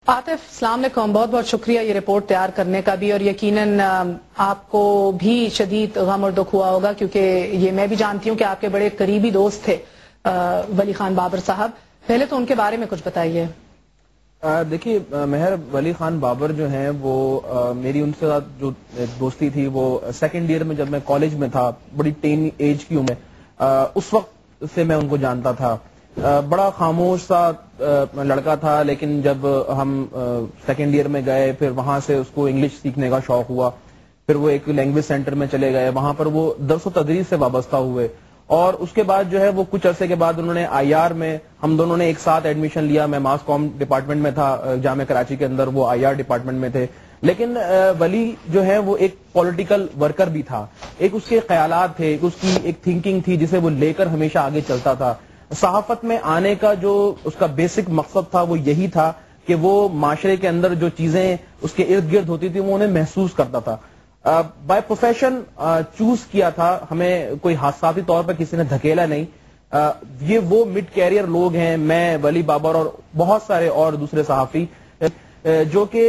आतिफ, अस्सलाम वालेकुम। बहुत बहुत शुक्रिया ये रिपोर्ट तैयार करने का भी, और यकीनन आपको भी शदीद गम और दुख हुआ होगा, क्योंकि ये मैं भी जानती हूँ कि आपके बड़े करीबी दोस्त थे वली खान बाबर साहब। पहले तो उनके बारे में कुछ बताइए। देखिए, मेहर वली खान बाबर जो हैं वो मेरी उनके साथ जो दोस्ती थी वो सेकंड ईयर में जब मैं कॉलेज में था, बड़ी टीन एज की उम्र, उस वक्त से मैं उनको जानता था। बड़ा खामोश सा लड़का था, लेकिन जब हम सेकेंड ईयर में गए फिर वहां से उसको इंग्लिश सीखने का शौक हुआ। फिर वो एक लैंग्वेज सेंटर में चले गए, वहां पर वो दर्स व तदरीस से वाबस्ता हुए, और उसके बाद जो है वो कुछ अरसे के बाद उन्होंने आईआर में, हम दोनों ने एक साथ एडमिशन लिया। मैं मास कॉम डिपार्टमेंट में था जामे कराची के अंदर, वो आईआर डिपार्टमेंट में थे। लेकिन वली जो है वो एक पॉलिटिकल वर्कर भी था, एक उसके ख्यालात थे, एक उसकी एक थिंकिंग थी जिसे वो लेकर हमेशा आगे चलता था। सहाफत में आने का जो उसका बेसिक मकसद था वो यही था कि वो माशरे के अंदर जो चीजें उसके इर्द गिर्द होती थी वो उन्हें महसूस करता था। बाय प्रोफेशन चूज किया था, हमें कोई हादसाती तौर पर किसी ने धकेला नहीं। ये वो मिड कैरियर लोग हैं, मैं, वली बाबर और बहुत सारे और दूसरे सहाफी, जो कि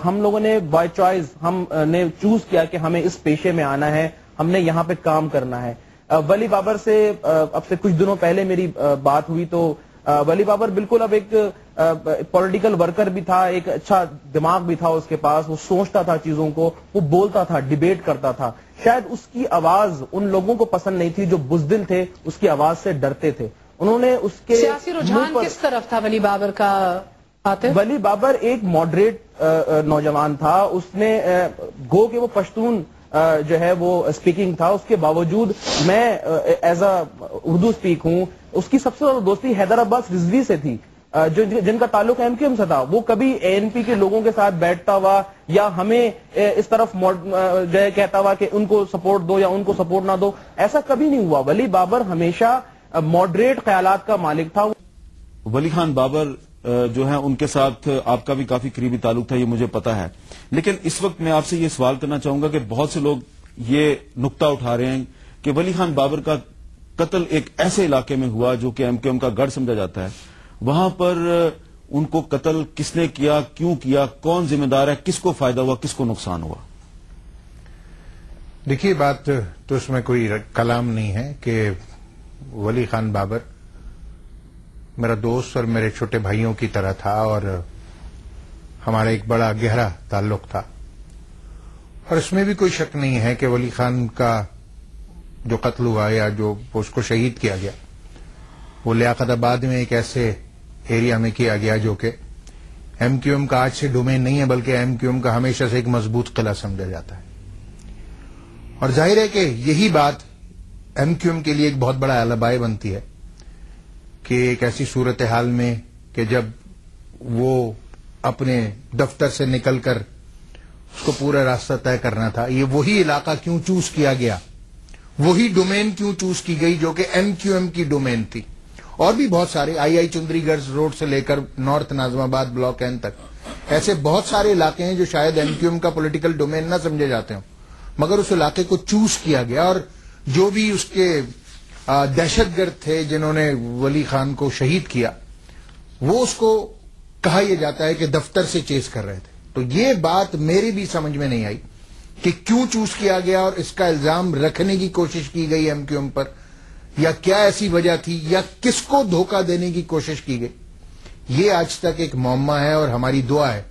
हम लोगों ने बाय चॉइस हमने चूज किया कि हमें इस पेशे में आना है, हमने यहाँ पे काम करना है। वली बाबर से अब से कुछ दिनों पहले मेरी बात हुई तो वली बाबर बिल्कुल अब एक पॉलिटिकल वर्कर भी था, एक अच्छा दिमाग भी था उसके पास, वो सोचता था चीजों को, वो बोलता था, डिबेट करता था। शायद उसकी आवाज उन लोगों को पसंद नहीं थी जो बुज़दिल थे, उसकी आवाज से डरते थे। उन्होंने उसके सियासी रुझान किस तरफ था वली बाबर का? वली बाबर एक मॉडरेट नौजवान था, उसने गो के वो पश्तून जो है वो स्पीकिंग था, उसके बावजूद मैं एज अ उर्दू स्पीक हूँ। उसकी सबसे ज्यादा दोस्ती हैदर अब्बास रिजवी से थी, जिनका ताल्लुक एमक्यूएम से था। वो कभी एएनपी के लोगों के साथ बैठता हुआ या हमें इस तरफ जो है कहता हुआ कि उनको सपोर्ट दो या उनको सपोर्ट ना दो, ऐसा कभी नहीं हुआ। वली बाबर हमेशा मॉडरेट ख्यालात का मालिक था। वली खान बाबर जो है उनके साथ आपका भी काफी करीबी ताल्लुक था, ये मुझे पता है। लेकिन इस वक्त मैं आपसे ये सवाल करना चाहूंगा कि बहुत से लोग ये नुक्ता उठा रहे हैं कि वली खान बाबर का कत्ल एक ऐसे इलाके में हुआ जो कि एमक्यूएम का गढ़ समझा जाता है। वहां पर उनको कत्ल किसने किया, क्यों किया, कौन जिम्मेदार है, किसको फायदा हुआ, किसको नुकसान हुआ? देखिए, बात तो उसमें कोई कलाम नहीं है कि वली खान बाबर मेरा दोस्त और मेरे छोटे भाइयों की तरह था और हमारा एक बड़ा गहरा ताल्लुक था। और इसमें भी कोई शक नहीं है कि वली खान का जो कत्ल हुआ या जो उसको शहीद किया गया वो लियाकताबाद में एक ऐसे एरिया में किया गया जो कि एमक्यूएम का आज से डोमेन नहीं है, बल्कि एमक्यूएम का हमेशा से एक मजबूत किला समझा जाता है। और जाहिर है कि यही बात एमक्यूएम के लिए एक बहुत बड़ा एलिबाई बनती है कि एक ऐसी सूरत हाल में कि जब वो अपने दफ्तर से निकलकर उसको पूरा रास्ता तय करना था, ये वही इलाका क्यों चूज किया गया, वही डोमेन क्यों चूज की गई जो कि एमक्यूएम की डोमेन थी। और भी बहुत सारे आई चुंदरीगढ़ रोड से लेकर नॉर्थ नाजमाबाद ब्लॉक एन तक ऐसे बहुत सारे इलाके हैं जो शायद एमक्यूएम का पॉलिटिकल डोमेन ना समझे जाते हों, मगर उस इलाके को चूज किया गया। और जो भी उसके दहशतगर्द थे जिन्होंने वली खान को शहीद किया, वो उसको कहा यह जाता है कि दफ्तर से चेस कर रहे थे। तो ये बात मेरी भी समझ में नहीं आई कि क्यों चूज किया गया और इसका इल्जाम रखने की कोशिश की गई एमक्यूएम पर, या क्या ऐसी वजह थी, या किसको धोखा देने की कोशिश की गई। ये आज तक एक मुअम्मा है और हमारी दुआ है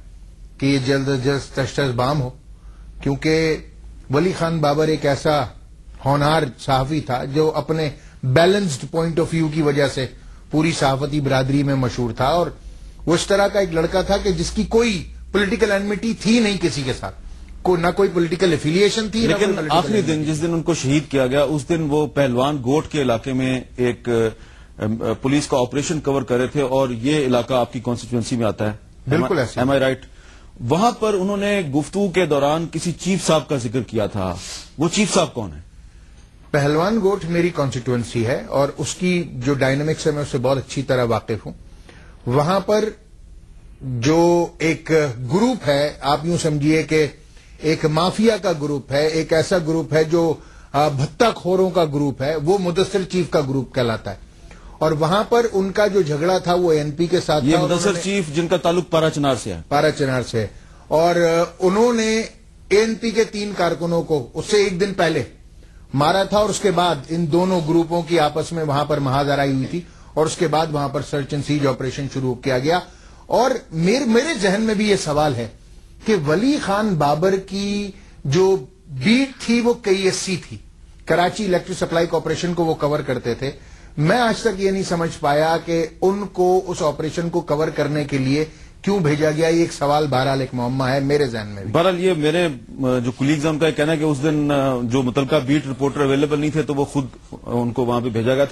कि ये जल्द अज जल्द तश्तश बाम हो, क्योंकि वली खान बाबर एक ऐसा होनहार सहाफी था जो अपने बैलेंस्ड पॉइंट ऑफ व्यू की वजह से पूरी सहाफती बरादरी में मशहूर था। और वो इस तरह का एक लड़का था कि जिसकी कोई पॉलिटिकल एनमिटी थी नहीं किसी के साथ, ना कोई पॉलिटिकल एफिलिएशन थी। लेकिन आखिरी दिन जिस दिन उनको शहीद किया गया उस दिन वो पहलवान गोट के इलाके में एक पुलिस का ऑपरेशन कवर कर रहे थे, और ये इलाका आपकी कॉन्स्टिट्यूएंसी में आता है, बिल्कुल ऐसे। एम आई राइट? वहां पर उन्होंने गुफ्तगू के दौरान किसी चीफ साहब का जिक्र किया था, वो चीफ साहब कौन है? पहलवान गोट मेरी कॉन्स्टिट्यूएंसी है और उसकी जो डायनामिक्स है मैं उससे बहुत अच्छी तरह वाकिफ हूं। वहां पर जो एक ग्रुप है, आप यूं समझिए कि एक माफिया का ग्रुप है, एक ऐसा ग्रुप है जो भत्ताखोरों का ग्रुप है, वो मुदस्सिर चीफ का ग्रुप कहलाता है। اور وہاں پر ان کا جو جھگڑا تھا وہ ANP کے ساتھ یہ تھا. مدثر چیف جن کا تعلق پارا چنار سے ہے. پارا چنار سے. اور انہوں نے ANP کے 3 کارکنوں کو اس سے ایک دن پہلے مارا تھا, اور اس کے بعد ان دونوں گروپوں کی آپس میں وہاں پر مہادرائی ہوئی تھی, اور اس کے بعد وہاں پر سرچ اینڈ سیج آپریشن شروع کیا گیا. اور میرے ذہن میں بھی یہ سوال ہے کہ ولی خان بابر کی جو بیٹ تھی وہ KSC تھی, کراچی الیکٹرک سپلائی کارپوریشن کو وہ کور کرتے تھے. میں آج تک یہ نہیں سمجھ پایا کہ ان کو اس آپریشن کو کور کرنے کے لیے کیوں بھیجا گیا. یہ ایک سوال بہرحال ایک معمہ ہے میرے ذہن میں بھی. بہرحال یہ میرے جو کولیگز ہیں ان کا کہنا ہے کہ اس دن جو متعلقہ بیٹ رپورٹر اویلیبل نہیں تھے تو وہ خود ان کو وہاں پہ بھیجا گیا.